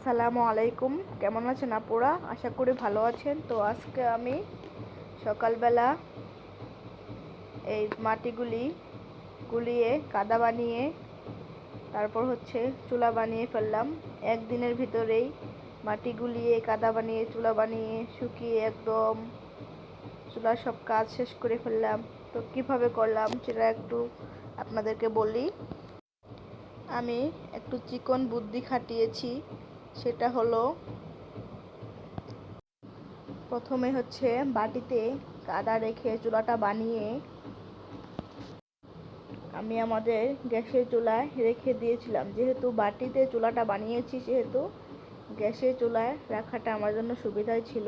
আসসালামু আলাইকুম। কেমন আছেন আপুরা? আশা করি ভালো আছেন। তো আজকে আমি সকালবেলা এই মাটিগুলি গুলিয়ে কাদা বানিয়ে তারপর চুলা বানিয়ে ফেললাম। একদিনের ভিতরেই মাটি গুলিয়ে কাদা বানিয়ে চুলা বানিয়ে শুকিয়ে একদম চুলার সব কাজ শেষ করে ফেললাম। তো কিভাবে করলাম সেটা একটু আপনাদেরকে বলি। আমি একটু চিকন বুদ্ধি খাটিয়েছি। সেটা হলো, প্রথমে বাটিতে কাদা রেখে চুলাটা বানিয়ে আমি আমাদের গ্যাসের চুলায় রেখে দিয়েছিলাম। যেহেতু বাটিতে চুলাটা বানিয়েছি, সেহেতু গ্যাসের চুলায় রাখাটা আমার জন্য সুবিধাই ছিল।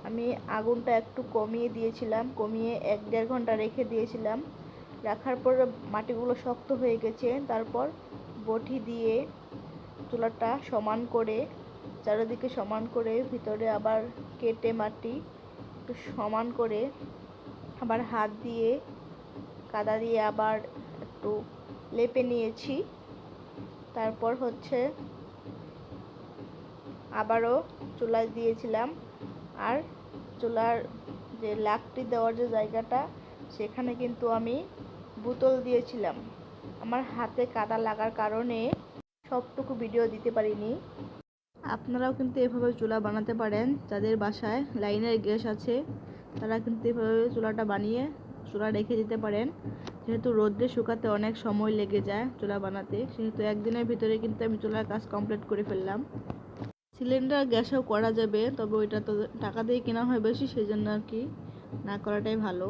আমি আগুনটা একটু কমিয়ে দিয়েছিলাম, কমিয়ে 1-1.5 ঘন্টা রেখে দিয়েছিলাম। রাখার পর মাটিগুলো শক্ত হয়ে গেছে। তারপর বটি দিয়ে চুলাটা সমান করে, চারিদিকে সমান করে, ভিতরে আবার কেটে মাটি একটু সমান করে, আবার হাত দিয়ে কাদা দিয়ে আবার একটু লেপে নিয়েছি। তারপর আবারও চুলায় দিয়েছিলাম। আর চুলার যে লাকড়ি দেওয়ার যে জায়গাটা, সেখানে কিন্তু আমি বোতল দিয়েছিলাম। আমার হাতে কাদা লাগার কারণে সবটুকু ভিডিও দিতে পারিনি। আপনারাও কিন্তু এভাবে চুলা বানাতে পারেন। যাদের বাসায় লাইনের গ্যাস আছে তারা কিন্তু এভাবে চুলাটা বানিয়ে চুলা রেখে দিতে পারেন। যেহেতু রোদ্রে শুকাতে অনেক সময় লেগে যায় চুলা বানাতে, সেহেতু একদিনের ভিতরে কিন্তু আমি চুলার কাজ কমপ্লিট করে ফেললাম। সিলিন্ডার গ্যাসেও করা যাবে, তবে ওইটা তো টাকা দিয়ে কেনা হয় বেশি, সেই জন্য আর কি না করাটাই ভালো।